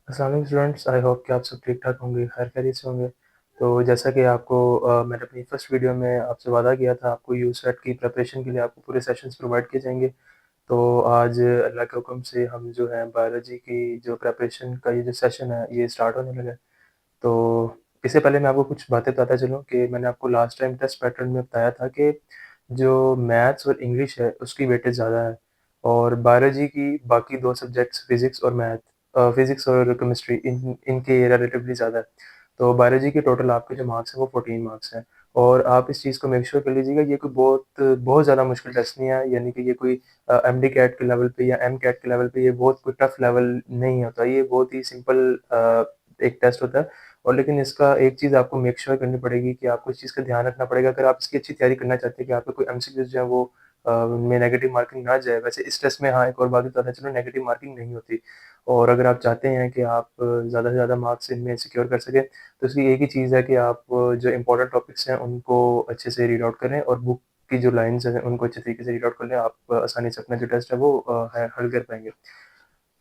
अस्सलाम students, I hope कि आप सब ठीक-ठाक होंगे, खैर-खैरियत से होंगे। तो जैसा कि आपको मैंने अपनी फर्स्ट वीडियो में आपसे वादा किया था, आपको यूसेट की प्रिपरेशन के लिए आपको पूरे सेशंस प्रोवाइड किए जाएँगे। तो आज अल्लाह के हुक्म से हम जो है बायोलॉजी की जो प्रिपरेशन का ये जो सेशन है, ये स्टार्ट होने लगा है। तो इससे पहले मैं आपको कुछ बातें बताता चलूँ कि मैंने आपको लास्ट टाइम टेस्ट पैटर्न में बताया था कि जो मैथ्स और इंग्लिश है, उसकी वेटेज ज़्यादा है और बायोलॉजी की बाकी 2 सब्जेक्ट्स फिज़िक्स और केमिस्ट्री इनके रिलेटिवली ज़्यादा है। तो बायोलॉजी के टोटल आपके जो मार्क्स हैं वो 14 मार्क्स हैं और आप इस चीज़ को मेक श्योर कर लीजिएगा ये कोई बहुत ज़्यादा मुश्किल टेस्ट नहीं है, यानी कि ये कोई एमडी कैट के लेवल पे या एम कैट के लेवल पे ये बहुत कोई टफ लेवल नहीं होता। ये बहुत ही सिंपल एक टेस्ट होता है और लेकिन इसका एक चीज़ आपको मेक श्योर करनी पड़ेगी कि आपको इस चीज़ का ध्यान रखना पड़ेगा अगर आप इसकी अच्छी तैयारी करना चाहते हैं कि आपके कोई एमसीक्यूज़ जो हैं वो में नेगेटिव मार्किंग ना जाए। वैसे इस टेस्ट में हाँ, एक और बात बताना चलो नेगेटिव मार्किंग नहीं होती और अगर आप चाहते हैं कि आप ज़्यादा से ज़्यादा मार्क्स इनमें सिक्योर कर सकें, तो इसकी एक ही चीज़ है कि आप जो इम्पोर्टेंट टॉपिक्स हैं उनको अच्छे से रीड आउट करें और बुक की जो लाइन्स हैं उनको अच्छे तरीके से रीड आउट कर लें। आप आसानी से अपना जो टेस्ट है वो हल कर पाएँगे।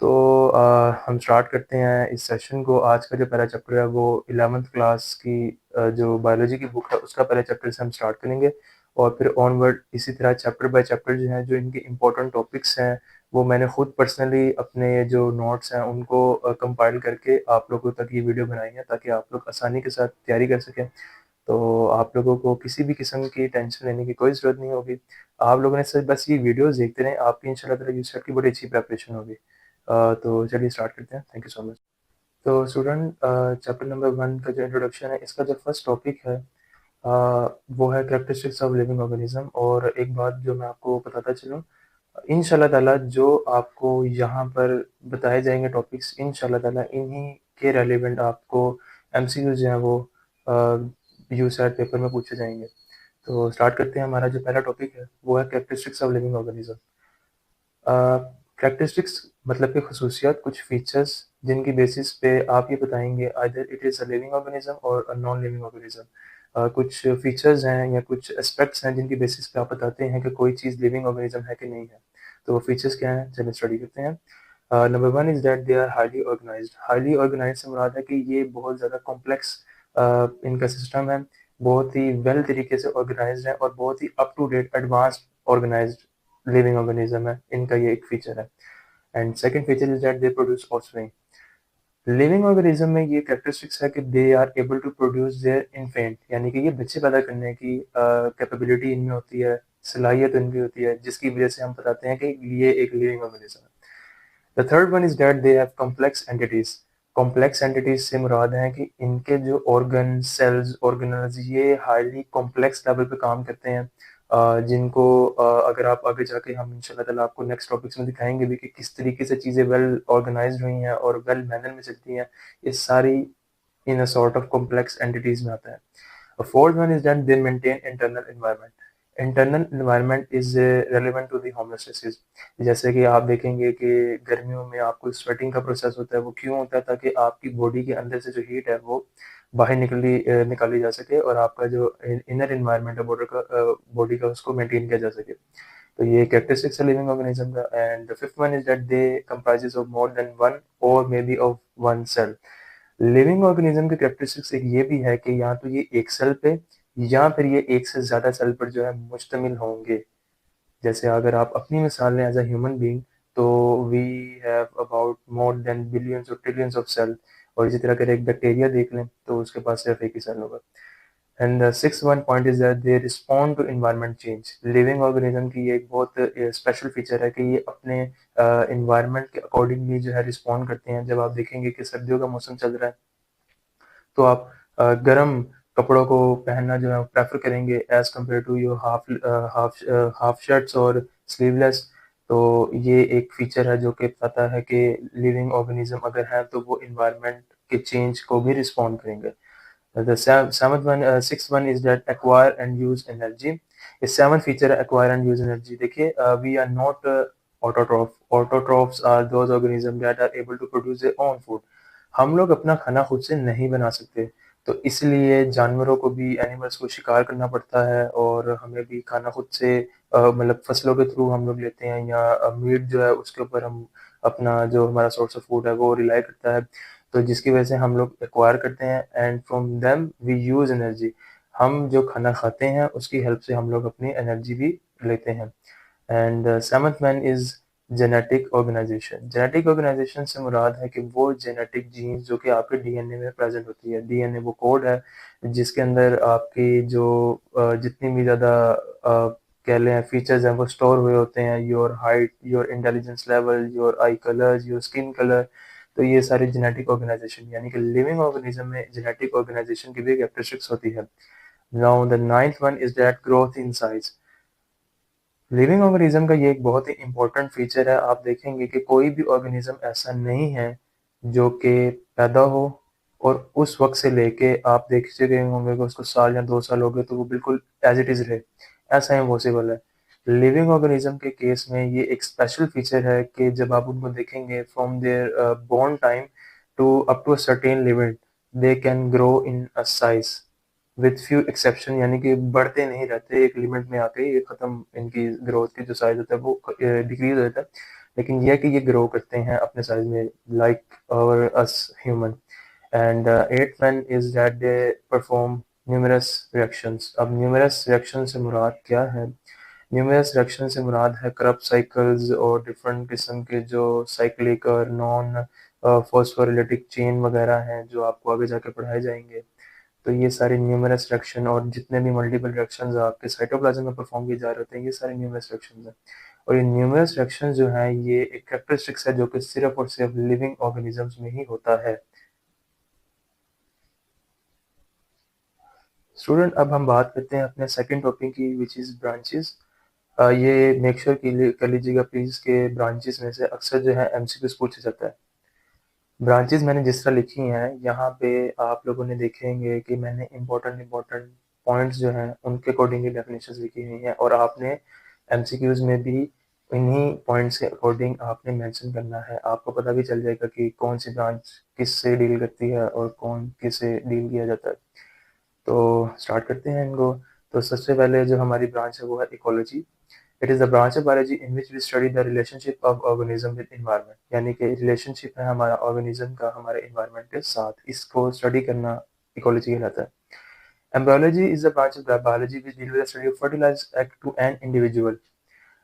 तो हम स्टार्ट करते हैं इस सेशन को। आज का जो पहला चैप्टर है वो 11th क्लास की जो बायोलॉजी की बुक है उसका पहले चैप्टर से हम स्टार्ट करेंगे और फिर ऑनवर्ड इसी तरह चैप्टर बाय चैप्टर जो हैं जो इनके इम्पोर्टेंट टॉपिक्स हैं वो मैंने खुद पर्सनली अपने जो नोट्स हैं उनको कंपाइल करके आप लोगों तक ये वीडियो बनाई है ताकि आप लोग आसानी के साथ तैयारी कर सकें। तो आप लोगों को किसी भी किस्म की टेंशन लेने की कोई ज़रूरत नहीं होगी। आप लोगों ने सिर्फ बस ये वीडियोज़ देखते रहें, आपकी इंशाल्लाह ताला यूसेट की बड़ी अच्छी प्रिपरेशन होगी। तो चलिए स्टार्ट करते हैं। Thank you so much. तो स्टूडेंट चैप्टर नंबर 1 का जो इंट्रोडक्शन है, इसका जो फर्स्ट टॉपिक है वो है कैरेक्टरिस्टिक्स ऑफ लिविंग ऑर्गेनिज्म और एक बात जो मैं आपको बताता चलूँ, इंशाल्लाह ताला जो आपको यहाँ पर बताए जाएँगे टॉपिक्स इंशाल्लाह ताला इन्हीं के रेलेवेंट आपको एमसीक्यूज़ जो हैं वो यूसेट पेपर में पूछे जाएँगे। तो स्टार्ट करते हैं। हमारा जो पहला टॉपिक है, वो है characteristics of living organism. Characteristics मतलब कि खसूसियात, कुछ फीचर्स जिनकी बेसिस पे आप ये बताएँगे either it is a living organism और अ नॉन लिविंग ऑर्गेनिज्म। कुछ फीचर्स हैं या कुछ एस्पेक्ट्स हैं जिनकी बेसिस पे आप बताते हैं कि कोई चीज़ लिविंग ऑर्गेनिज्म है कि नहीं है। तो वो फीचर्स क्या हैं? चलिए स्टडी करते हैं। Number 1 is that they are highly organized. Highly organized से मुराद है कि ये बहुत ज़्यादा कॉम्प्लेक्स इनका सिस्टम है, बहुत ही वेल तरीके से ऑर्गेनाइज्ड है और बहुत ही up to date advanced organized living organism है। इनका ये एक फीचर है। And second feature is that they produce offspring. Living organism में ये कैरेक्टरिस्टिक्स है कि they are able to produce their infant, यानी कि ये बच्चे पैदा करने की कैपेबिलिटी इनमें होती है, सलाहियत इनकी होती है, जिसकी वजह से हम बताते हैं कि ये एक लिविंग ऑर्गेनिज्म है। The third one is that they have complex entities. Complex entities से मुराद है कि इनके जो ऑर्गन, सेल्स, ऑर्गेनल्स ये हाईली कॉम्प्लेक्स लेवल पे काम करते हैं, जिनको अगर आप आगे जाके हम इंशाल्लाह ताला आपको नेक्स्ट टॉपिक्स में दिखाएंगे भी कि किस तरीके से चीज़ें वेल ऑर्गेनाइज्ड हुई हैं और वेल मैनर में चलती हैं। ये सारी in a sort of complex entities में आता है। A fourth one is that they maintain internal environment. Internal environment is relevant to the homeostasis. जैसे कि आप देखेंगे कि गर्मियों में आपको स्वेटिंग का प्रोसेस होता है, वो क्यों होता है? ताकि आपकी बॉडी के अंदर से जो हीट है वो बाहर निकाली जा सके और आपका जो इनर इन्वायरमेंट है बॉडी का उसको मेंटेन किया जा सके। तो ये कैरेक्टरिस्टिक्स है लिविंग ऑर्गेनिज्म का। And the fifth one is that they comprises of more than one और may be of one cell. Living organism की कैरेक्टरिस्टिक्स एक ये भी है कि या तो ये एक सेल पे या फिर ये एक से ज़्यादा सेल पर जो है मुश्तमिल होंगे। जैसे अगर आप अपनी मिसाल लें एज अ ह्यूमन बीइंग, तो we have about more than billions और ट्रिलियंस ऑफ सेल और इसी तरह अगर एक बैक्टीरिया देख लें तो उसके पास सिर्फ एक ही सेल होगा। And the six one point is that they respond to environment change. Living organism की ये एक बहुत स्पेशल फीचर है कि ये अपने इन्वायरमेंट के अकॉर्डिंगली जो है रिस्पॉन्ड करते हैं। जब आप देखेंगे कि सर्दियों का मौसम चल रहा है तो आप गर्म कपड़ों को पहनना जो है प्रेफर करेंगे as compare to your half shirts और स्लीवलेस। तो ये एक फीचर है जो कि बताता है कि लिविंग ऑर्गेनिज्म अगर है तो वो इन्वायरमेंट के चेंज को भी रिस्पॉन्ड करेंगे। Sixth one is that acquire and use energy. The seventh feature acquire and use energy. देखिए we are not autotroph. Autotrophs are those organisms that are able to produce their own food. हम लोग अपना खाना खुद से नहीं बना सकते, तो इसलिए जानवरों को भी, एनिमल्स को शिकार करना पड़ता है और हमें भी खाना खुद से मतलब फसलों के थ्रू हम लोग लेते हैं या मीट जो है उसके ऊपर हम अपना जो हमारा सोर्स ऑफ फूड है वो रिलाई करता है, तो जिसकी वजह से हम लोग एक्वायर करते हैं and from them we use energy. हम जो खाना खाते हैं उसकी हेल्प से हम लोग अपनी एनर्जी भी लेते हैं। And seventh one is genetic organization. Genetic organization से मुराद है कि वो जेनेटिक जीन्स जो कि आपके डीएनए में प्रेजेंट होती है। डीएनए वो कोड है जिसके अंदर आपकी जो जितनी भी ज़्यादा कह लें फीचर्स हैं वो स्टोर हुए होते हैं, your height, your intelligence level, your I colours, your skin colour. तो ये सारी जेनेटिक ऑर्गेनाइजेशन यानी कि लिविंग ऑर्गेनिज्म में जेनेटिक ऑर्गेनाइजेशन की भी कैरेक्टरिस्टिक्स होती है। Now the ninth one is that growth in size. Living organism का ये एक बहुत ही इंपॉर्टेंट फीचर है। आप देखेंगे कि कोई भी ऑर्गेनिज्म ऐसा नहीं है जो कि पैदा हो और उस वक्त से लेके आप देख चुके होंगे कि उसको साल या 2 साल हो गए तो वो बिल्कुल एज इट इज़ रहे, ऐसा इम्पॉसिबल है। लिविंग ऑर्गेनिज्म के केस में ये एक स्पेशल फीचर है कि जब आप उनको देखेंगे from their born time to up to a certain limit they can grow in a size with few exception, यानी कि बढ़ते नहीं रहते, एक लिमिट में आके ये खत्म, इनकी ग्रोथ की जो साइज होता है वो डिक्रीज हो जाता है, लेकिन यह कि ये ग्रो करते हैं अपने साइज में लाइक और us human. And eight one is that they perform numerous reactions. अब न्यूमरस रिएक्शन से मुराद क्या है? न्यूमरस रिएक्शन से मुराद है करप्ट साइकिल्स और डिफरेंट किस्म के जो साइक्लिक और नॉन फॉस्फोरिलेटिक चेन वगैरह हैं जो आपको आगे जाके पढ़ाए जाएंगे। तो ये सारे न्यूमरस रिएक्शन और जितने भी मल्टीपल रिएक्शंस आपके साइटोप्लाज्म में परफॉर्म किए जा रहे होते हैं, ये सारे न्यूमरस रिएक्शंस हैं। और ये न्यूमरस रिएक्शंस जो हैं ये एक कैरेक्टरिस्टिक्स है जो कि सिर्फ और सिर्फ लिविंग ऑर्गेनिजम्स में ही होता है। स्टूडेंट, अब हम बात करते हैं अपने सेकंड टॉपिक की विच इज़ ब्रांचेस। ये मेक श्योर कर लीजिएगा प्लीज़ के ब्रांचेस में से अक्सर जो है एमसीक्यूज पूछा जाता है। ब्रांचेस मैंने जिस तरह लिखी हैं यहाँ पे आप लोगों ने देखेंगे कि मैंने इंपॉर्टेंट इंपॉर्टेंट पॉइंट्स जो हैं उनके अकॉर्डिंगली डेफिनेशंस लिखी हुई हैं और आपने एमसीक्यूज में भी इन्हीं पॉइंट्स के अकॉर्डिंग आपने मेंशन करना है। आपको पता भी चल जाएगा कि कौन सी ब्रांच किससे डील करती है और कौन किससे डील किया जाता है। तो स्टार्ट करते हैं इनको। तो सबसे पहले जो हमारी ब्रांच है वो है ecology. It is the branch of biology in which we study the relationship of organism with environment, यानी कि रिलेशनशिप है हमारा ऑर्गेनिज्म का हमारे एनवायरनमेंट के साथ, इसको स्टडी करना इकोलॉजी कहलाता है। Embryology is the branch of biology which deal with the study of fertilized egg to an individual.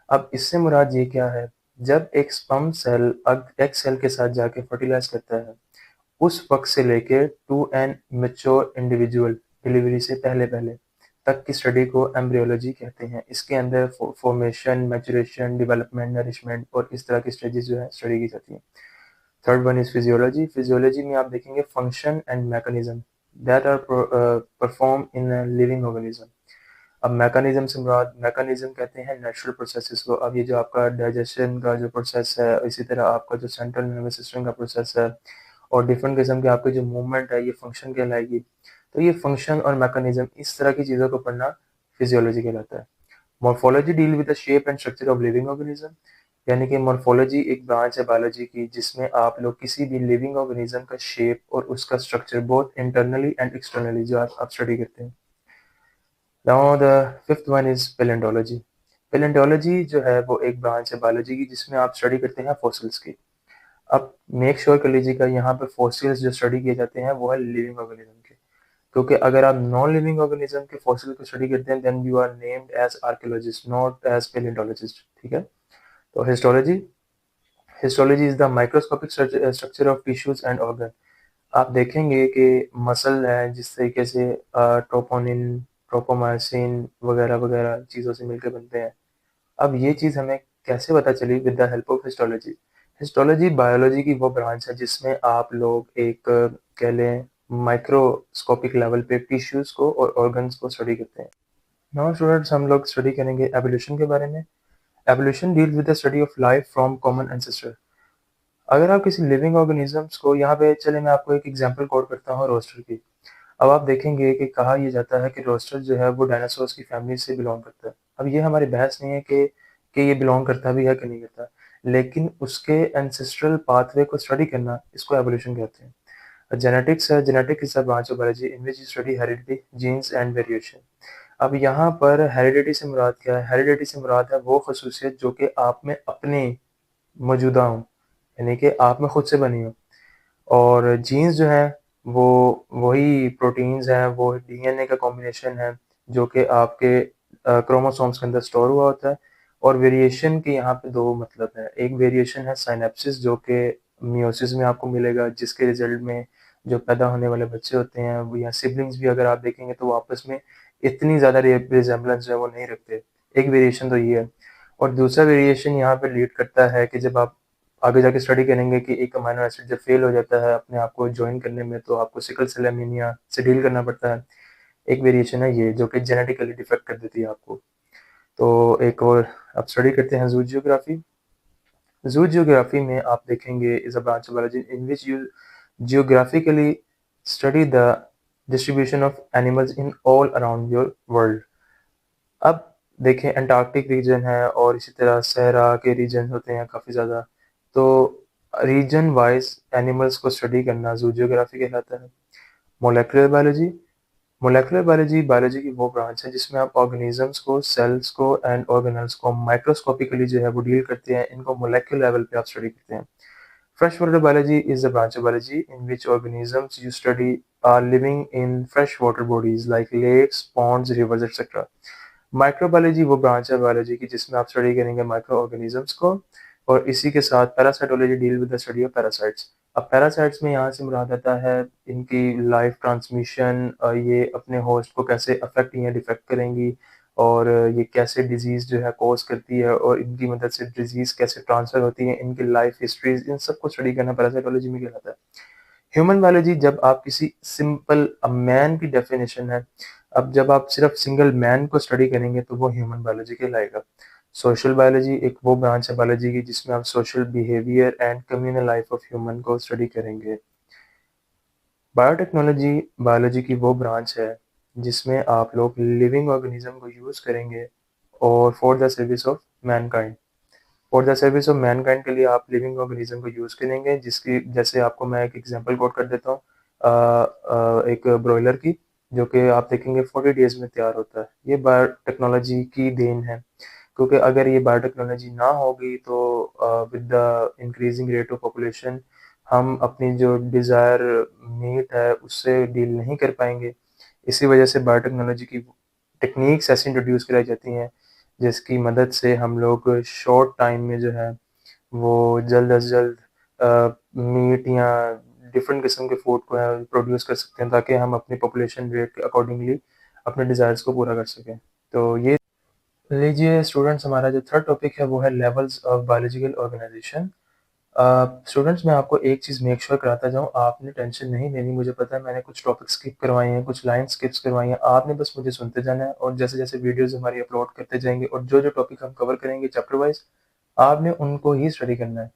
अब इससे मुराद ये क्या है? जब एक स्पर्म सेल एग सेल के साथ जाके फर्टिलाइज करता है उस वक्त से लेके to an mature individual, delivery से पहले पहले तक की स्टडी को एम्ब्रियोलॉजी कहते हैं। इसके अंदर फॉर्मेशन, मैचुरेशन, डेवलपमेंट, नरिशमेंट और इस तरह की स्टेजेस जो है स्टडी की जाती है। Third one is physiology. Physiology में आप देखेंगे function and mechanism that are perform in living organism. अब मैकेनिज्म से मुराद, मैकेनिज्म कहते हैं नेचुरल प्रोसेसेस को। अब ये जो आपका डाइजेशन का जो प्रोसेस है, इसी तरह आपका जो सेंट्रल नर्वस सिस्टम का प्रोसेस है और डिफरेंट किस्म के आपके जो मूवमेंट है ये फंक्शन कहलाएगी। तो ये फंक्शन और मैकेनिज्म, इस तरह की चीज़ों को पढ़ना फिजियोलॉजी कहलाता है। Morphology deal with the shape and structure of living organism, यानी कि मॉर्फोलॉजी एक ब्रांच है बायोलॉजी की जिसमें आप लोग किसी भी लिविंग ऑर्गेनिज्म का शेप और उसका structure both internally and externally जो आप स्टडी करते हैं। Now the fifth one is palaeontology. Palaeontology जो है वो एक ब्रांच है बायोलॉजी की जिसमें आप स्टडी करते हैं फॉसिल्स की। अब मेक श्योर कर लीजिएगा यहाँ पे फॉसिल्स जो स्टडी किए जाते हैं वो है लिविंग ऑर्गेनिज्म के, क्योंकि अगर आप नॉन लिविंग ऑर्गेनिज्म के फॉसिल को स्टडी करते हैं then you are named as archaeologist not as paleontologist. ठीक है। तो histology. Histology is the microscopic structure of tissues and organ. आप देखेंगे कि मसल है जिस तरीके से ट्रोपोनिन, ट्रोपोमायसिन वगैरह वगैरह चीज़ों से मिलकर बनते हैं। अब ये चीज़ हमें कैसे पता चली? With the help of histology. Histology biology की वो ब्रांच है जिसमें आप लोग एक कह लें माइक्रोस्कोपिक लेवल पे टिश्यूज को और ऑर्गन्स को स्टडी करते हैं। नाउ स्टूडेंट्स, हम लोग स्टडी करेंगे एवोल्यूशन के बारे में। Evolution deal with the study of life from common ancestor. अगर आप किसी लिविंग ऑर्गेनिजम्स को, यहाँ पे चले मैं आपको एक एग्जांपल कोट करता हूँ रोस्टर की। अब आप देखेंगे कि कहा यह जाता है कि रोस्टर जो है वो डायनासोर्स की फैमिली से बिलोंग करता है। अब ये हमारी बहस नहीं है कि ये बिलोंग करता भी है कि नहीं करता, लेकिन उसके एंसेस्ट्रल पाथवे को स्टडी करना, इसको एवोल्यूशन कहते हैं। जेनेटिक्स है। Genetic is a branch of biology in which study heredity, genes and variation. अब यहाँ पर हेरिडिटी से मुराद क्या है? हेरिडिटी से मुराद है वो खसूसियत जो कि आप में अपने मौजूदा हों, यानी कि आप में खुद से बनी हो। और जीन्स जो हैं वो वही प्रोटीन्स हैं, वो डीएनए का कॉम्बिनेशन है जो कि आपके क्रोमोसोम्स के अंदर स्टोर हुआ होता है। और वेरिएशन के यहाँ पे 2 मतलब है। एक वेरिएशन है सिनैप्सिस जो कि मियोसिस में आपको मिलेगा, जिसके रिज़ल्ट में जो पैदा होने वाले बच्चे होते हैं वो या सिबलिंग्स भी अगर आप देखेंगे तो वो आपस में इतनी ज़्यादा रिज़ेम्बलेंस जो है वो नहीं रखते। एक वेरिएशन तो ये है। और दूसरा वेरिएशन यहाँ पे लीड करता है कि जब आप आगे जाके स्टडी करेंगे कि एक अमीनो एसिड जब फेल हो जाता है अपने आप को जॉइन करने में, तो आपको सिकल सेल एनीमिया से डील करना पड़ता है। एक वेरिएशन है ये जो कि जेनेटिकली डिफेक्ट कर देती है आपको। तो एक और अब स्टडी करते हैं ज़ू जियोग्राफी। ज़ू जियोग्राफी में आप देखेंगे is a branch of biology in which you geographically study the distribution of animals in all around your world. अब देखें अंटार्कटिक रीजन है और इसी तरह सहरा के रीजन होते हैं काफ़ी ज़्यादा। तो रीजन वाइज एनिमल्स को स्टडी करना ज़ू जियोग्राफी कहलाता है। Molecular biology, molecular biology biology की वो ब्रांच है जिसमें आप ऑर्गेनिजम्स को, सेल्स को एंड ऑर्गेनल्स को माइक्रोस्कोपिकली जो है वो डील करते हैं। इनको मोलेकुलर लेवल पे आप स्टडी करते हैं। Freshwater biology is a branch of biology in which organisms you study are living in freshwater bodies like lakes, ponds, rivers, etc. Microbiology वो ब्रांच है बायोलॉजी की जिसमें आप स्टडी करेंगे माइक्रो ऑर्गेनिजम्स को। और इसी के साथ parasitology deal with the study of parasites. अब पैरासाइट्स में यहाँ से मुराद आता है इनकी लाइफ ट्रांसमिशन, ये अपने होस्ट को कैसे अफेक्ट या डिफेक्ट करेंगी, और ये कैसे डिजीज़ जो है कॉज करती है, और इनकी मदद से डिजीज़ कैसे ट्रांसफ़र होती है, इनकी लाइफ हिस्ट्रीज, इन सब को स्टडी करना पैरासाइटोलॉजी में कहलाता है। ह्यूमन बायोलॉजी जब आप किसी सिंपल मैन की डेफिनेशन है। अब जब आप सिर्फ सिंगल मैन को स्टडी करेंगे तो वो ह्यूमन बायोलॉजी कहलाएगा। सोशल बायोलॉजी एक वो ब्रांच है बायोलॉजी की जिसमें आप social behaviour and communal life of human को स्टडी करेंगे। बायोटेक्नोलॉजी बायोलॉजी की वो ब्रांच है जिसमें आप लोग लिविंग ऑर्गेनिज्म को यूज़ करेंगे और for the service of Mankind. For the service of Mankind के लिए आप लिविंग ऑर्गेनिज्म को यूज़ करेंगे, जिसकी जैसे आपको मैं एक एग्जांपल कोट कर देता हूँ। एक ब्रॉयलर की जो कि आप देखेंगे 40 डेज़ में तैयार होता है। ये बायोटेक्नोलॉजी की देन है, क्योंकि अगर ये बायोटेक्नोलॉजी ना होगी तो with the increasing rate of population हम अपनी जो डिज़ायर मीट है उससे डील नहीं कर पाएंगे। इसी वजह से बायोटेक्नोलॉजी की टेक्निक्स ऐसी इंट्रोड्यूस कराई जाती हैं जिसकी मदद से हम लोग शॉर्ट टाइम में जो है वो जल्द अज जल्द मीट या डिफरेंट किस्म के फूड को है प्रोड्यूस कर सकते हैं, ताकि हम अपनी पॉपुलेशन रेट के अकॉर्डिंगली अपने डिज़ायर्स को पूरा कर सकें। तो ये लीजिए स्टूडेंट्स, हमारा जो थर्ड टॉपिक है वो है levels of biological organization. Students, मैं आपको एक चीज़ मेक श्योर कराता जाऊँ, आपने टेंशन नहीं लेनी। मुझे पता है मैंने कुछ टॉपिक स्किप करवाए हैं, कुछ लाइन स्किप्स करवाई हैं, आपने बस मुझे सुनते जाना है और जैसे-जैसे वीडियोज़ हमारी अपलोड करते जाएँगे और जो-जो टॉपिक हम कवर करेंगे चैप्टर वाइज़, आपने उनको ही स्टडी करना है।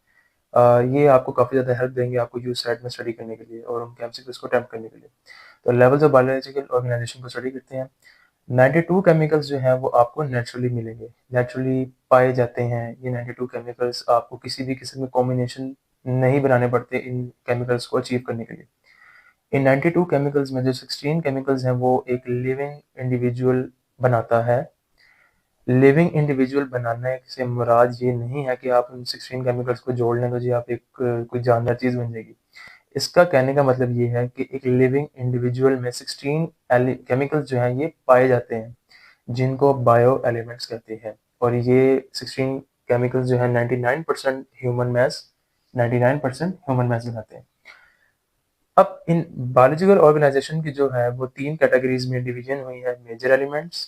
ये आपको काफ़ी ज़्यादा हेल्प देंगे आपको यूसेट में स्टडी करने के लिए और उनके एमसीक्यूज़ को अटेम्प्ट करने के लिए। तो लेवल्स ऑफ बायोलॉजिकल ऑर्गेनाइजेशन को स्टडी करते हैं। 92 केमिकल्स जो हैं वो आपको नेचुरली मिलेंगे, नेचुरली पाए जाते हैं। ये 92 केमिकल्स आपको किसी भी किस्म के कॉम्बिनेशन नहीं बनाने पड़ते इन केमिकल्स को अचीव करने के लिए। इन 92 केमिकल्स में जो 16 केमिकल्स हैं वो एक लिविंग इंडिविजुअल बनाता है। लिविंग इंडिविजुअल बनाने से मुराद ये नहीं है कि आप उन 16 केमिकल्स को जोड़ लें तो जी आप एक कोई जानदार चीज़ बन जाएगी। इसका कहने का मतलब ये है कि एक लिविंग इंडिविजुअल में 16 केमिकल्स जो हैं ये पाए जाते हैं, जिनको बायो एलिमेंट्स कहते हैं। और ये 16 केमिकल्स जो है 99% ह्यूमन मास बनाते हैं। अब इन बायोलॉजिकल ऑर्गेनाइजेशन की जो है वो 3 कैटेगरीज में डिवीजन हुई है: major elements,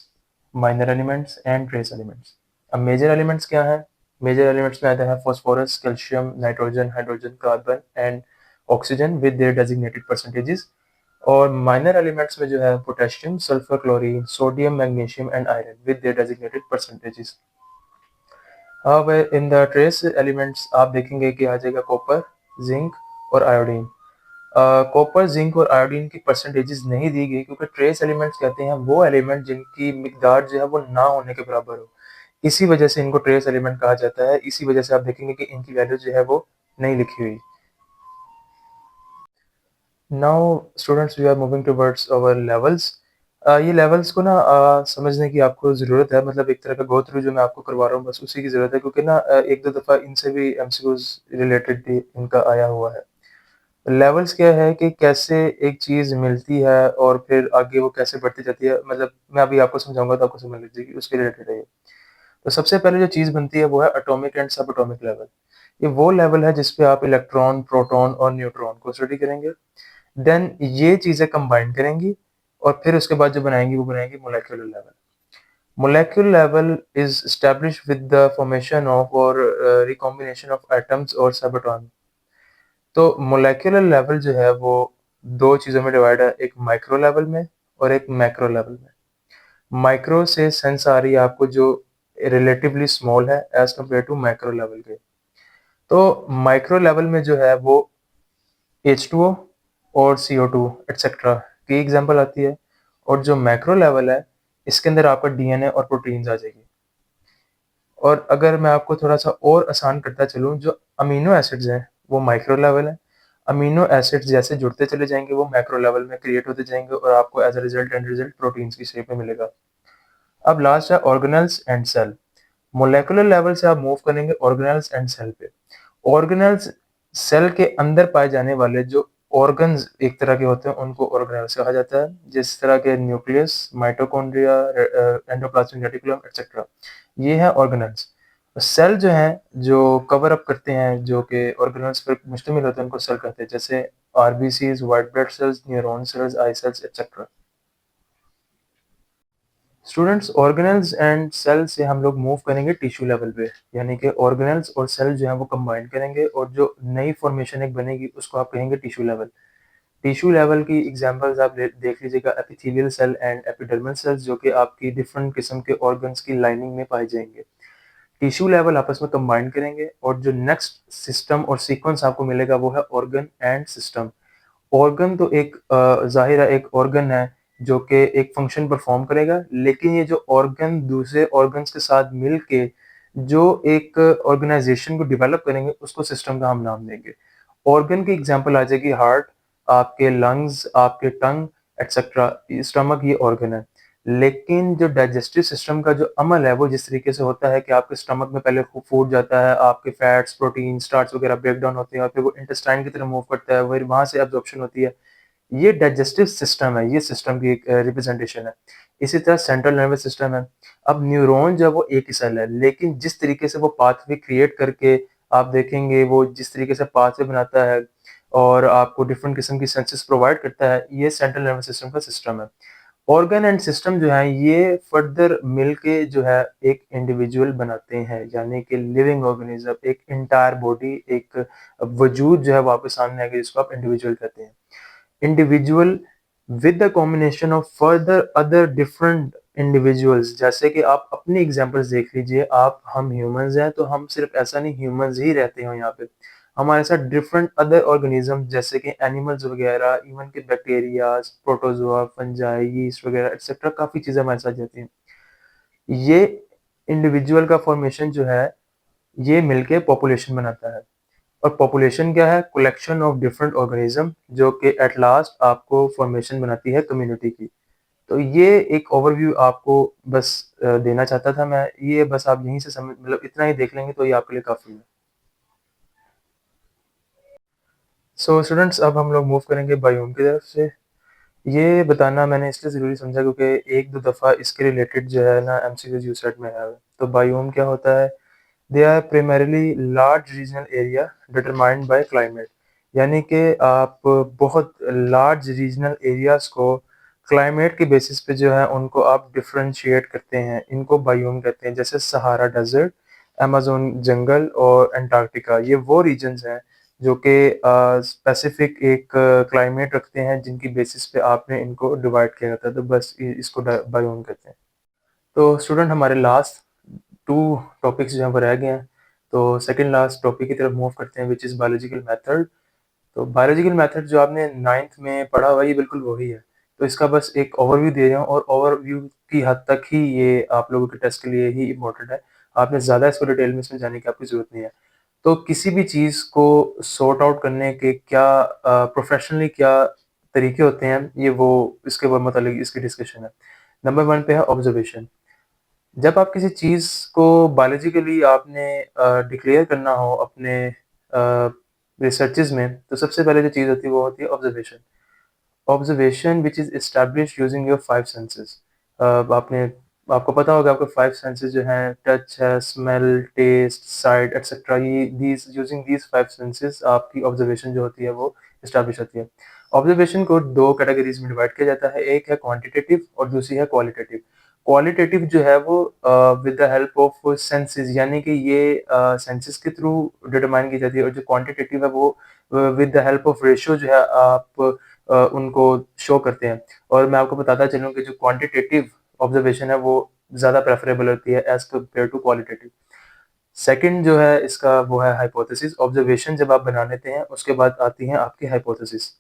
minor elements and trace elements. अब मेजर एलिमेंट्स क्या है? मेजर एलिमेंट्स में आता है phosphorus, calcium, nitrogen, hydrogen, carbon and oxygen with their designated percentages. और माइनर एलिमेंट्स में जो है potassium, sulphur, chlorine, sodium, magnesium and iron with their designated percentages. अब इन द ट्रेस एलिमेंट्स आप देखेंगे कि आ जाएगा कॉपर, जिंक और आयोडीन। कॉपर, जिंक और आयोडीन की परसेंटेजेस नहीं दी गई क्योंकि ट्रेस एलिमेंट्स कहते हैं वो एलिमेंट जिनकी मिकदार जो है वो ना होने के बराबर हो। इसी वजह से इनको ट्रेस एलिमेंट कहा जाता है। इसी वजह से आप देखेंगे कि इनकी वैल्यू जो है वो नहीं लिखी हुई। Now students, we are moving towards our levels. ये लेवल्स को ना समझने की आपको ज़रूरत है, मतलब एक तरह का गो थ्रू जो मैं आपको करवा रहा हूँ बस उसी की ज़रूरत है, क्योंकि ना 1-2 दफ़ा इनसे भी एमसीक्यूज़ रिलेटेड भी इनका आया हुआ है। लेवल्स क्या है कि कैसे एक चीज़ मिलती है और फिर आगे वो कैसे बढ़ती जाती है, मतलब मैं अभी आपको समझाऊँगा तो आपको समझ लग जाएगी, उसके रिलेटेड है ये। तो सबसे पहले जो चीज़ बनती है वो है एटॉमिक एंड सब एटॉमिक लेवल। ये वो लेवल है जिस पे आप इलेक्ट्रॉन, प्रोटॉन और न्यूट्रॉन को स्टडी करेंगे। देन ये चीज़ें कंबाइन करेंगी और फिर उसके बाद जो बनाएँगी वो बनाएँगी molecular level. Molecular level is established with the formation of or recombination of atoms or subatoms। तो मोलेक्युलर लेवल जो है वो 2 चीज़ों में डिवाइड है, एक माइक्रो लेवल में और एक मैक्रो लेवल में। माइक्रो से सेंस आ रही है आपको जो रिलेटिवली स्मॉल है as compare to macro level के। तो माइक्रो लेवल में जो है वो H2O और CO2 एटसेट्रा की एग्ज़ाम्पल आती है, और जो मैक्रो लेवल है इसके अंदर आपका डीएनए और प्रोटीन्स आ जाएगी। और अगर मैं आपको थोड़ा-सा और आसान करता चलूँ, जो अमीनो एसिड्स हैं, वो माइक्रो लेवल है। अमीनो एसिड्स जैसे जुड़ते चले जाएँगे, वो मैक्रो लेवल में क्रिएट होते जाएँगे और आपको as a result and result proteins की शेप में मिलेगा। अब लास्ट है organelles and cell. Molecular level से आप मूव करेंगे ऑर्गेनेल्स एंड सेल पे। ऑर्गेनेल्स सेल के अंदर पाए जाने वाले जो ऑर्गन्स एक तरह के होते हैं, उनको ऑर्गेनेल्स कहा जाता है। जिस तरह के nucleus, mitochondria, endoplasmic reticulum etcetera, ये है ऑर्गेनेल्स। सेल जो हैं, जो कवर अप करते हैं, जो कि ऑर्गेनेल्स पर मुश्तमिल होते हैं, उनको सेल कहते हैं, जैसे RBCs, white blood cells, neuron cells, eye cells etcetera. Students, organelles and cell से हम लोग मूव करेंगे टिश्यू लेवल पे, यानी कि ऑर्गेनेल्स और सेल जो है वो कंबाइन करेंगे और जो नई फॉर्मेशन एक बनेगी उसको आप कहेंगे टिश्यू लेवल। टिश्यू लेवल की एग्जांपल्स आप देख लीजिएगा, epithelial cell and epidermal cells, जो कि आपकी डिफरेंट किस्म के ऑर्गन्स की लाइनिंग में पाए जाएंगे। टिश्यू लेवल आपस में कंबाइन करेंगे और जो नेक्स्ट सिस्टम और सीक्वेंस आपको मिलेगा वो है ऑर्गन एंड सिस्टम। ऑर्गन तो एक ज़ाहिर है एक ऑर्गन है जो कि एक फंक्शन परफॉर्म करेगा, लेकिन ये जो ऑर्गन दूसरे ऑर्गन्स के साथ मिल के जो एक ऑर्गेनाइजेशन को डेवलप करेंगे उसको सिस्टम का हम नाम देंगे। ऑर्गन की एग्जांपल आ जाएगी हार्ट, आपके लंग्स, आपके टंग एटसेट्रा। स्टमक ये ऑर्गन है। लेकिन जो डाइजेस्टिव सिस्टम का जो अमल है वो जिस तरीके से होता है कि आपके स्टमक में पहले फूड जाता है, आपके फैट्स, प्रोटीन, स्टार्च वगैरह ब्रेक डाउन होते हैं और फिर वो इंटेस्टाइन की तरफ मूव करता है, फिर वहाँ से एब्जॉर्प्शन होती है। ये डाइजेस्टिव सिस्टम है, ये सिस्टम की एक रिप्रेजेंटेशन है। इसी तरह सेंट्रल नर्वस सिस्टम है। अब न्यूरॉन जो है वो एक ही सेल है, लेकिन जिस तरीके से वो पाथवे क्रिएट करके आप देखेंगे, वो जिस तरीके से पाथवे बनाता है और आपको डिफरेंट किस्म की सेंसेस प्रोवाइड करता है, ये सेंट्रल नर्वस सिस्टम का सिस्टम है। ऑर्गन एंड सिस्टम जो है ये फर्दर मिलके जो है एक इंडिविजुअल बनाते हैं, यानी कि लिविंग ऑर्गेनिज्म, एक एंटायर बॉडी, एक वजूद जो है वो आपके सामने आएगा, जिसको आप इंडिविजुअल कहते हैं। Individual with the combination of further other different individuals. जैसे कि आप अपनी एग्जांपल्स देख लीजिए, आप हम ह्यूमंस हैं तो हम सिर्फ ऐसा नहीं ह्यूमंस ही रहते हो यहाँ पे, हमारे साथ डिफरेंट अदर ऑर्गेनिज्म जैसे कि एनिमल्स वगैरह, इवन के बैक्टीरियाज, प्रोटोजोआ, फंजाई, यीस्ट वगैरह एटसेट्रा, काफ़ी चीज़ें हमारे साथ जाती हैं। ये इंडिविजुअल का फॉर्मेशन जो है ये मिलके पॉपुलेशन बनाता है। और पॉपुलेशन क्या है? कलेक्शन ऑफ डिफरेंट ऑर्गेनिज्म जो कि एट लास्ट आपको फॉर्मेशन बनाती है कम्युनिटी की। तो ये एक ओवरव्यू आपको बस देना चाहता था मैं। ये बस आप यहीं से समझ मतलब इतना ही देख लेंगे तो ये आपके लिए काफ़ी है। सो स्टूडेंट्स, अब हम लोग मूव करेंगे बायोम की तरफ से। ये बताना मैंने इसलिए ज़रूरी समझा क्योंकि 1-2 दफ़ा इसके रिलेटेड जो है ना एमसीक्यूज़ यूसेट में आया है। तो बायोम क्या होता है? They are primarily large regional area determined by climate, यानी कि आप बहुत लार्ज रीजनल एरियाज़ को क्लाइमेट के बेसिस पे जो है उनको आप डिफरेंशिएट करते हैं, इनको बायोम कहते हैं। जैसे सहारा डेज़र्ट, अमेज़न जंगल और अंटार्कटिका, ये वो रीजन्स हैं जो कि स्पेसिफिक एक क्लाइमेट रखते हैं जिनकी बेसिस पे आपने इनको डिवाइड किया जाता है, तो बस इसको बायोम कहते हैं। तो स्टूडेंट, हमारे लास्ट 2 टॉपिक्स जो हैं वो रह गए हैं। तो सेकंड लास्ट टॉपिक की तरफ मूव करते हैं, व्हिच इज़ बायोलॉजिकल मेथड। तो बायोलॉजिकल मेथड जो आपने 9th में पढ़ा हुआ है ये बिल्कुल वही है। तो इसका बस एक ओवरव्यू दे रहा हूँ और ओवरव्यू की हद तक ही ये आप लोगों के टेस्ट के लिए ही इम्पोर्टेंट है। आपने ज़्यादा इसको डिटेल में इसमें जाने की आपकी ज़रूरत नहीं है। तो किसी भी चीज़ को सॉर्ट आउट करने के क्या प्रोफेशनली क्या तरीके होते हैं, ये वो इसके मतलब इसकी डिस्कशन है। नंबर 1 पे है ऑब्जर्वेशन। जब आप किसी चीज़ को बायोलॉजिकली आपने डिक्लेयर करना हो अपने रिसर्चेज़ में, तो सबसे पहले जो चीज़ होती है वो होती है observation. Observation which is established using your 5 senses. आपने आपको पता होगा आपके 5 सेंसेस जो हैं, टच है, स्मेल, टेस्ट, साइट एटसेट्रा, ये यूजिंग दीज़ 5 सेंसेस आपकी ऑब्जर्वेशन जो होती है वो एस्टैब्लिश होती है। ऑब्जर्वेशन को 2 कैटेगरीज़ में डिवाइड किया जाता है, एक है क्वांटिटेटिव और दूसरी है क्वालिटेटिव। क्वालिटेटिव जो है वो with the help of senses, यानी कि ये सेंसेस के थ्रू डिटरमाइन की जाती है, और जो क्वांटिटेटिव है वो with the help of ratio जो है आप उनको शो करते हैं। और मैं आपको बताता चलूँ कि जो क्वांटिटेटिव ऑब्जर्वेशन है वो ज़्यादा प्रेफरेबल होती है as compare to qualitative. Second जो है इसका वो है हाइपोथेसिस। ऑब्जर्वेशन जब आप बना लेते हैं उसके बाद आती हैं आपकी हाइपोथेसिस।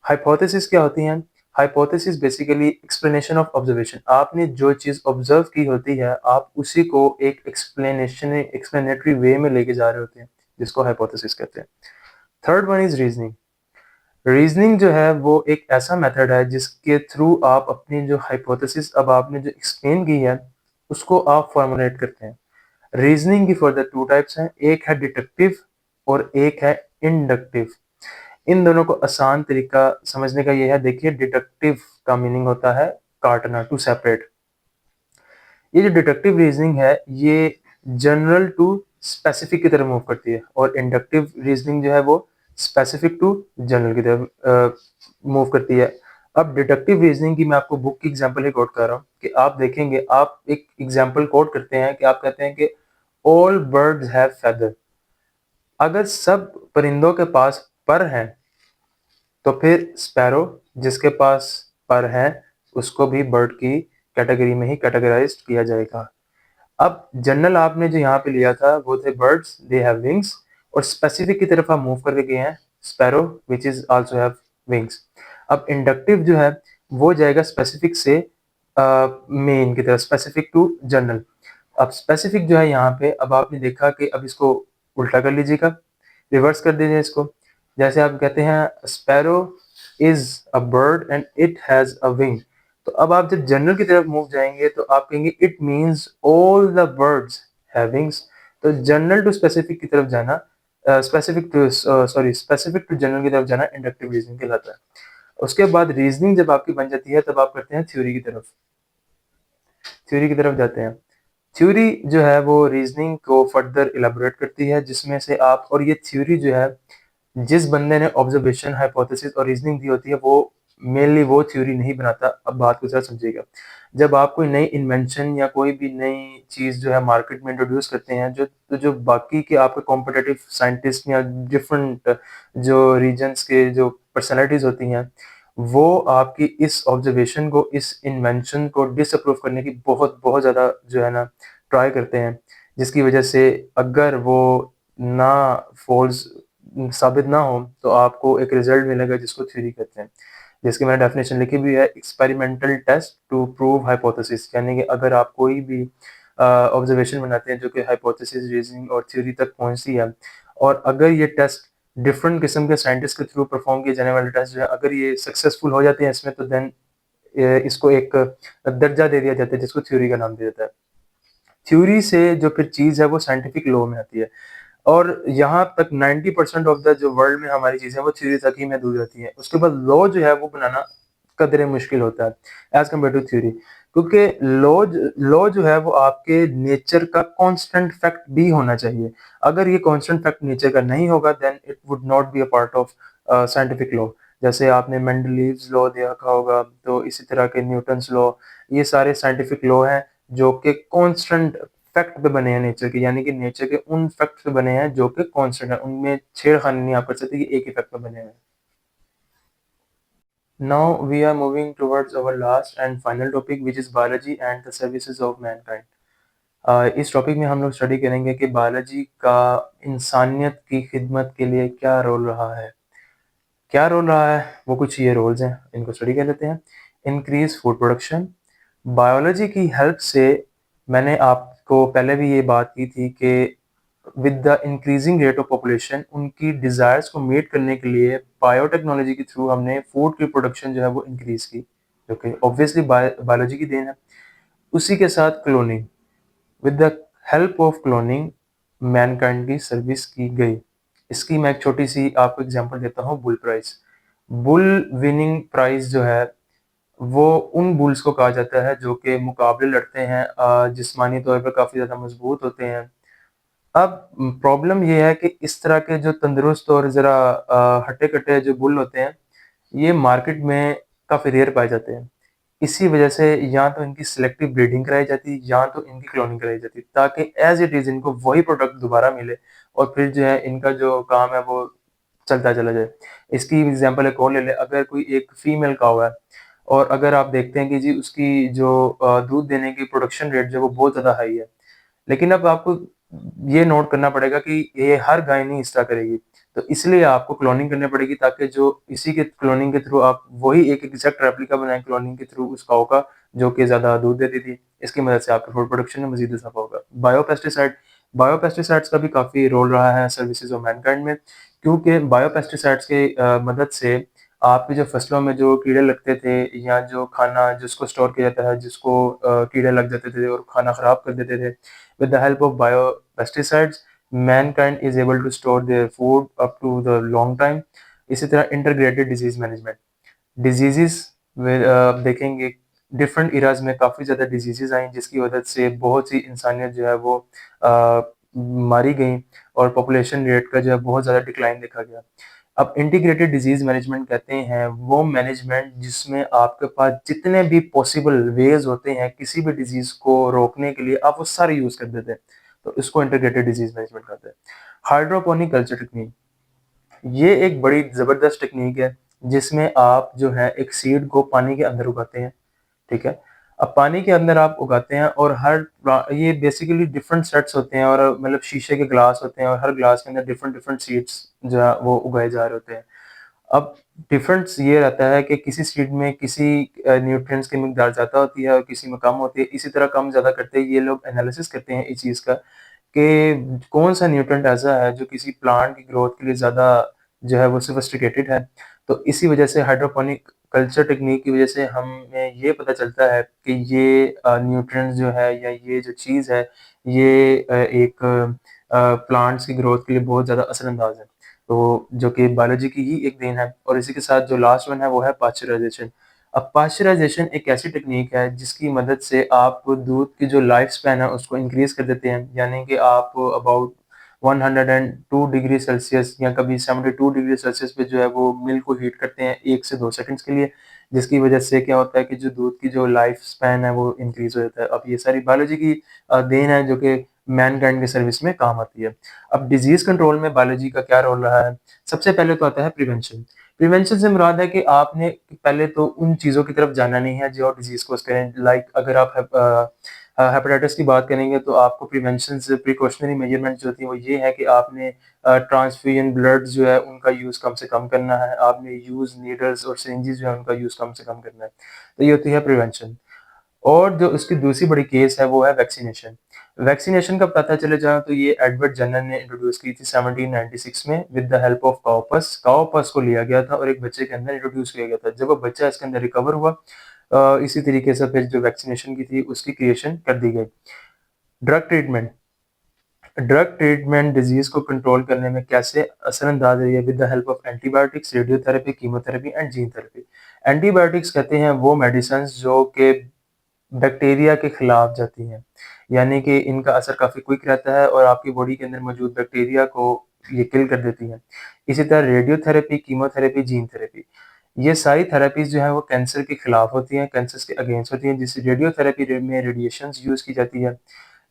हाइपोथेसिस क्या होती हैं? Hypothesis basically explanation of observation. आपने जो चीज़ ऑब्जर्व की होती है, आप उसी को एक एक्सप्लेनेटरी वे में लेके जा रहे होते हैं, जिसको हाइपोथेसिस कहते हैं। Third one is reasoning. Reasoning जो है वो एक ऐसा मेथड है जिसके थ्रू आप अपनी जो हाइपोथेसिस अब आपने जो एक्सप्लेन की है, उसको आप फॉर्मुलेट करते हैं। रीज़निंग की फर्दर 2 टाइप्स हैं, एक है डिडक्टिव और एक है इंडक्टिव। इन दोनों को आसान तरीका समझने का ये है, देखिए डिडक्टिव का मीनिंग होता है काटना, टू सेपरेट। ये जो डिडक्टिव रीजनिंग है ये जनरल टू स्पेसिफिक की तरफ मूव करती है, और इंडक्टिव रीजनिंग जो है वो स्पेसिफिक टू जनरल की तरफ मूव करती है। अब डिडक्टिव रीजनिंग की मैं आपको बुक की एग्जांपल ही कोट कर रहा हूँ कि आप देखेंगे, आप एक एग्जांपल कोट करते हैं कि आप कहते हैं कि ऑल बर्ड्स हैव फेदर। अगर सब परिंदों के पास पर हैं, तो फिर स्पैरो जिसके पास पर है उसको भी बर्ड की कैटेगरी में ही कैटेगराइज्ड किया जाएगा। अब जनरल आपने जो यहाँ पे लिया था वो थे बर्ड्स, दे हैव विंग्स, और स्पेसिफिक की तरफ हम मूव करके गए हैं, sparrow which is also have wings. अब इंडक्टिव जो है वो जाएगा स्पेसिफिक से मेन की तरफ, स्पेसिफिक टू जनरल। अब स्पेसिफिक जो है यहाँ पे, अब आपने देखा कि अब इसको उल्टा कर लीजिएगा, रिवर्स कर दीजिए इसको। जैसे आप कहते हैं sparrow is a bird and it has a wing, तो अब आप जब जनरल की तरफ मूव जाएंगे तो आप कहेंगे it means all the birds have wings. तो जनरल टू स्पेसिफिक की तरफ जाना, स्पेसिफिक टू जनरल की तरफ जाना इंडक्टिव रीजनिंग कहलाता है। उसके बाद रीजनिंग जब आपकी बन जाती है तब आप करते हैं थ्योरी की तरफ, थ्योरी की तरफ जाते हैं। थ्योरी जो है वो रीजनिंग को फर्दर इलाबोरेट करती है, जिसमें से आप, और ये थ्योरी जो है जिस बंदे ने ऑब्जर्वेशन, हाइपोथेसिस और रीजनिंग दी होती है वो मेनली वो थ्योरी नहीं बनाता। अब बात को जरा समझिएगा, जब आप कोई नई इन्वेंशन या कोई भी नई चीज़ जो है मार्केट में इंट्रोड्यूस करते हैं, जो बाकी के आपके कॉम्पिटिटिव साइंटिस्ट या डिफरेंट जो रीजन्स के जो पर्सनैलिटीज़ होती हैं, वो आपकी इस ऑब्जर्वेशन को, इस इन्वेंशन को डिसअप्रूव करने की बहुत बहुत ज़्यादा जो है ना ट्राई करते हैं, जिसकी वजह से अगर वो ना फॉल्स साबित ना हो तो आपको एक रिजल्ट मिलेगा जिसको थ्योरी कहते हैं, जिसकी मैंने डेफिनेशन लिखी भी है, experimental test to prove hypothesis. यानी कि अगर आप कोई भी ऑब्जर्वेशन बनाते हैं जो कि हाइपोथेसिस, रीजनिंग और थ्योरी तक पहुंचती है, और अगर ये टेस्ट डिफरेंट किस्म के साइंटिस्ट के थ्रू परफॉर्म किए जाने वाले टेस्ट जो है अगर ये सक्सेसफुल हो जाते हैं इसमें, तो देन इसको एक दर्जा दे दिया जाता है जिसको थ्योरी का नाम दिया जाता है। थ्योरी से जो फिर चीज़ है वो साइंटिफिक लॉ में आती है, और यहाँ तक 90% ऑफ द जो वर्ल्ड में हमारी चीज़ें वो थ्योरी तक ही महदूद रहती हैं। उसके बाद लॉ जो है वो बनाना कदरे मुश्किल होता है एज कम्पेयर टू थ्योरी, क्योंकि लॉ जो है वो आपके नेचर का कांस्टेंट फैक्ट भी होना चाहिए। अगर ये कांस्टेंट फैक्ट नेचर का नहीं होगा then it would not be a part of scientific law. जैसे आपने मेंडलीव्स लॉ देखा होगा, तो इसी तरह के न्यूटन्स लॉ, ये सारे साइंटिफिक लॉ हैं जो कि कांस्टेंट फैक्ट पे बने हैं नेचर के, यानी कि नेचर के उन फैक्ट पे बने हैं जो कि कांस्टेंट है, उनमें छेड़खानी नहीं आप कर सकते कि एक ही फैक्ट पे बने हैं। Now we are moving towards our last and final topic which is biology and the services of mankind. इस टॉपिक में हम लोग स्टडी करेंगे कि बायोलॉजी का इंसानियत की खिदमत के लिए क्या रोल रहा है। क्या रोल रहा है, वो कुछ ये रोल्स हैं, इनको स्टडी कर लेते हैं। Increase food production. बायोलॉजी की हेल्प से, मैंने आपको पहले भी ये बात की थी कि with the increasing rate of population उनकी डिज़ायर्स को मीट करने के लिए बायोटेक्नोलॉजी के थ्रू हमने फूड की प्रोडक्शन जो है वो इंक्रीज़ की, जो कि ऑब्वियसली बायोलॉजी की देन है। उसी के साथ cloning, with the help of cloning Mankind की सर्विस की गई। इसकी मैं एक छोटी-सी आपको एग्ज़ाम्पल देता हूँ, bull prize. Bull winning prize जो है वो उन बुल्स को कहा जाता है जो कि मुकाबले लड़ते हैं, जिस्मानी तौर पे काफ़ी ज़्यादा मज़बूत होते हैं। अब प्रॉब्लम ये है कि इस तरह के जो तंदुरुस्त और ज़रा हट्टे-कट्टे जो बुल होते हैं, ये मार्केट में काफ़ी रेयर पाए जाते हैं। इसी वजह से या तो इनकी सिलेक्टिव ब्रीडिंग कराई जाती है या तो इनकी क्लोनिंग कराई जाती है, ताकि एज़ इट इज़ इनको वही प्रोडक्ट दोबारा मिले और फिर जो है इनका जो काम है वो चलता चला जाए। इसकी एग्ज़ाम्पल एक और ले लें, अगर कोई एक फीमेल काऊ है और अगर आप देखते हैं कि जी उसकी जो दूध देने की प्रोडक्शन रेट जो है वो बहुत ज़्यादा हाई है। लेकिन अब आपको ये नोट करना पड़ेगा कि ये हर गाय नहीं इस तरह करेगी। तो इसलिए आपको क्लोनिंग करनी पड़ेगी, ताकि जो इसी के क्लोनिंग के थ्रू आप वही एक एग्ज़ैक्ट रेप्लिका बनाएँ क्लोनिंग के थ्रू उस काऊ का, जो कि ज़्यादा दूध देती थी। इसकी मदद से आपके फूड प्रोडक्शन में मज़ीद इज़ाफ़ा होगा। बायोपेस्टिसाइड्स का भी काफ़ी रोल रहा है सर्विसेज़ ऑफ मैनकाइंड में, क्योंकि बायोपेस्टिसाइड्स के मदद से आपकी जो फसलों में जो कीड़े लगते थे या जो खाना जिसको स्टोर किया जाता है, जिसको कीड़े लग जाते थे और खाना ख़राब कर देते थे, with the help of biopesticides, mankind is able to store their food up to the long time. इसी तरह इंटीग्रेटेड डिजीज मैनेजमेंट, डिजीजेस देखेंगे डिफरेंट इराज में काफ़ी ज़्यादा डिजीजेस आई जिसकी वजह से बहुत सी इंसानियत जो है वो अ, मारी गई और पॉपुलेशन रेट का जो है बहुत ज़्यादा डिक्लाइन देखा गया। अब इंटीग्रेटेड डिजीज मैनेजमेंट कहते हैं वो मैनेजमेंट जिसमें आपके पास जितने भी पॉसिबल वेज होते हैं किसी भी डिजीज को रोकने के लिए, आप वो सारे यूज कर देते हैं। तो इसको इंटीग्रेटेड डिजीज मैनेजमेंट कहते हैं। हाइड्रोपोनिक कल्चर टेक्निक, ये एक बड़ी जबरदस्त टेक्निक है जिसमें आप जो है एक सीड को पानी के अंदर उगाते हैं। ठीक है? अब पानी के अंदर आप उगाते हैं और ये बेसिकली डिफरेंट सेट्स होते हैं और मतलब शीशे के ग्लास होते हैं और हर ग्लास के अंदर डिफरेंट डिफरेंट सीड्स जो है वो उगाए जा रहे होते हैं। अब डिफरेंस ये रहता है कि किसी सीड में किसी न्यूट्रिएंट्स की मिकदार ज़्यादा होती है और किसी में कम होती है। इसी तरह कम ज़्यादा करते ये लोग एनालिसिस करते हैं इस चीज़ का कि कौन-सा न्यूट्रिएंट ऐसा है जो किसी प्लांट की ग्रोथ के लिए ज़्यादा जो है वो सोफिस्टिकेटेड है। तो इसी वजह से हाइड्रोपोनिक कल्चर टेक्निक की वजह से हमें ये पता चलता है कि ये न्यूट्रिएंट्स जो है या ये जो चीज़ है ये एक प्लांट्स की ग्रोथ के लिए बहुत ज़्यादा असरअंदाज़ है। तो जो कि बायोलॉजी की ही एक देन है और इसी के साथ जो लास्ट वन है वो है पाश्चराइज़ेशन। अब पाश्चराइज़ेशन एक ऐसी टेक्नीक है जिसकी मदद से आप दूध की जो लाइफ स्पैन है उसको इंक्रीज़ कर देते हैं। यानी कि आप अबाउट 102 डिग्री सेल्सियस या कभी 72 डिग्री सेल्सियस पे जो है वो मिल्क को हीट करते हैं 1 से 2 सेकंड्स के लिए, जिसकी वजह से क्या होता है कि जो दूध की जो लाइफ स्पैन है वो इंक्रीज़ हो जाता है। अब ये सारी बायोलॉजी की देन है जो कि मैनकाइंड की सर्विस में काम आती है। अब डिज़ीज़ कंट्रोल में बायोलॉजी का क्या रोल रहा है? सबसे पहले तो आता है प्रिवेंशन। प्रिवेंशन से मुराद है कि आपने पहले तो उन चीज़ों की तरफ जाना नहीं है जो डिज़ीज़ कॉज़ करें। लाइक अगर आप हेपेटाइटिस की बात करेंगे तो आपको प्रिवेंशन से प्रिकॉशनरी मेजरमेंट्स जो होती हैं वो ये है कि आपने ट्रांसफ्यूजन ब्लड जो है उनका यूज़ कम से कम करना है। आपने यूज़ नीडल्स और सिरिंजेस जो है उनका यूज़ कम से कम करना है। तो ये होती है प्रिवेंशन। और जो उसकी दूसरी बड़ी केस है वो है वैक्सीनेशन। वैक्सीनेशन का पता चले जाए तो ये एडवर्ड जनर ने इंट्रोड्यूस की थी 1796 में विद द हेल्प ऑफ काउपस। काउपस को लिया गया था और एक बच्चे के अंदर इंट्रोड्यूस किया गया था। जब वो बच्चा इसके अंदर रिकवर हुआ, इसी तरीके से फिर जो वैक्सीनेशन की थी उसकी क्रिएशन कर दी गई। Drug treatment, drug treatment disease को कंट्रोल करने में कैसे असरअंदाज रही है with the help of antibiotics, radiotherapy, chemotherapy and gene therapy. Antibiotics कहते हैं वो मेडिसिन जो कि बैक्टीरिया के खिलाफ जाती हैं, यानी कि इनका असर काफ़ी क्विक रहता है और आपकी बॉडी के अंदर मौजूद बैक्टीरिया को ये किल कर देती हैं। इसी तरह रेडियोथेरेपी, कीमोथेरेपी, जीन थेरेपी, ये सारी थेरेपीज़ जो हैं वो कैंसर के खिलाफ होती हैं, कैंसर्स के अगेंस्ट होती हैं। जैसे रेडियोथेरेपी में रेडिएशंस यूज़ की जाती है।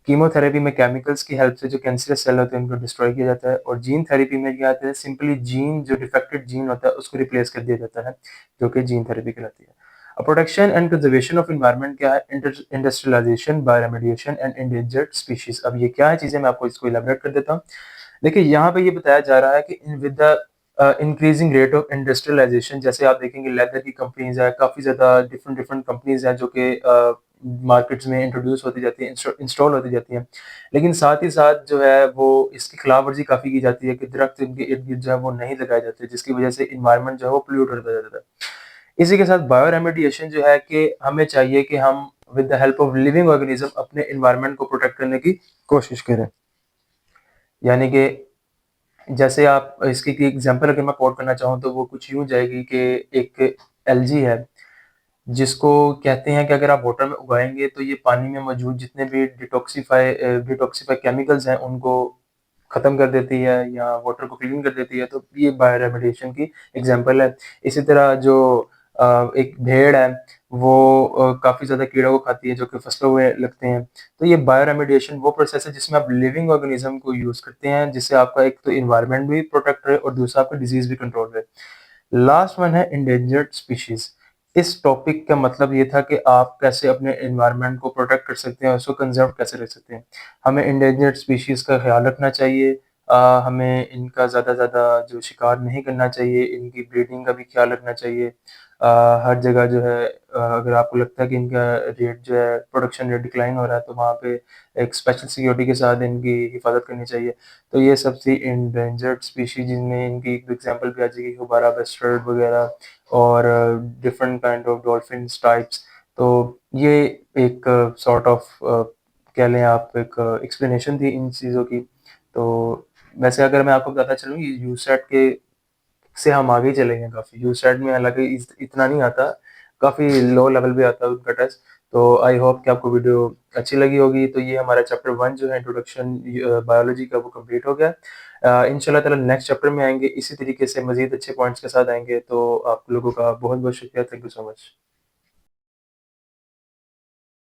कीमोथेरेपी में केमिकल्स की हेल्प से जो कैंसरस सेल होते हैं उनको डिस्ट्रॉय किया जाता है और जीन थेरेपी में क्या होता है, सिंपली जीन जो डिफेक्टेड जीन होता है उसको रिप्लेस कर दिया जाता है, जो कि जीन थेरेपी कहलाती है। Protection and conservation of environment क्या है? Industrialization, bioremediation and endangered species. अब ये क्या है चीज़ें, मैं आपको इसको इलैबोरेट कर देता हूँ। देखिए यहाँ पे ये बताया जा रहा है कि with the increasing rate of industrialization, जैसे आप देखेंगे लेदर की कंपनीज है, काफ़ी ज़्यादा डिफरेंट डिफरेंट कंपनीज हैं जो कि मार्केट्स में इंट्रोड्यूस होती जाती हैं, इंस्टॉल होती जाती हैं। लेकिन साथ ही साथ जो है वो इसकी खिलाफवर्जी काफ़ी की जाती है कि दरख्त इनके इर्द-गिर्द जो है वो नहीं लगाए जाते, जिसकी वजह से एनवायरनमेंट जो है वो पोल्यूट होता जाता है। इसी के साथ बायो रेमेडिएशन जो है कि हमें चाहिए कि हम with the help of living organism अपने एनवायरनमेंट को प्रोटेक्ट करने की कोशिश करें। यानी कि जैसे आप इसकी की एग्ज़ाम्पल अगर मैं कोट करना चाहूँ तो वो कुछ यूँ जाएगी कि एक एलगी है, जिसको कहते हैं कि अगर आप वाटर में उगाएँगे तो ये पानी में मौजूद जितने भी डिटॉक्सिफ़ाई केमिकल्स हैं उनको ख़त्म कर देती है या वाटर को क्लीन कर देती है, तो ये बायो रेमेडिएशन की एग्ज़ाम्पल है। इसी तरह जो एक भेड़ है वो काफ़ी ज़्यादा कीड़ों को खाती है जो कि फसलों में लगते हैं। तो ये बायो रेमेडिएशन वो प्रोसेस है जिसमें आप लिविंग ऑर्गेनिज़्म को यूज़ करते हैं, जिससे आपका एक तो एनवायरनमेंट भी प्रोटेक्ट रहे और दूसरा आपका डिज़ीज़ भी कंट्रोल रहे। लास्ट वन है एंडेंजर्ड स्पीशीज़। इस टॉपिक का मतलब ये था कि आप कैसे अपने एनवायरनमेंट को प्रोटेक्ट कर सकते हैं और उसको कंज़र्व कैसे रख सकते हैं। हमें एंडेंजर्ड स्पीशीज़ का ख़्याल रखना चाहिए। हमें इनका ज़्यादा से ज़्यादा जो शिकार नहीं करना चाहिए, इनकी ब्रीडिंग का भी ख़्याल रखना चाहिए। हर जगह जो है अगर आपको लगता है कि इनका रेट जो है प्रोडक्शन रेट डिक्लाइन हो रहा है, तो वहाँ पे एक स्पेशल सिक्योरिटी के साथ इनकी हिफाज़त करनी चाहिए। तो ये सब थी एंडेंजर्ड स्पीशीज़ जिनमें इनकी एक एग्ज़ाम्पल भी आ जाएगी हुबारा बस्टर्ड वगैरह और different kind of dolphins types. तो ये एक सॉर्ट ऑफ कह लें आप एक एक्सप्लेनेशन थी इन चीज़ों की। तो वैसे अगर मैं आपको बताता चलूँ ये यूसैट के से हम आगे ही चले गए काफ़ी। यूसैट में हालाँकि इतना नहीं आता, काफ़ी लो लेवल पे आता है उनका टेस्ट। तो आई होप कि आपको वीडियो अच्छी लगी होगी। तो ये हमारा चैप्टर 1 जो है इंट्रोडक्शन बायोलॉजी का वो कंप्लीट हो गया। इंशाल्लाह ताला नेक्स्ट चैप्टर में आएँगे, इसी तरीके से मज़ीद अच्छे पॉइंट्स के साथ आएँगे। तो आप लोगों का बहुत-बहुत शुक्रिया। Thank you so much.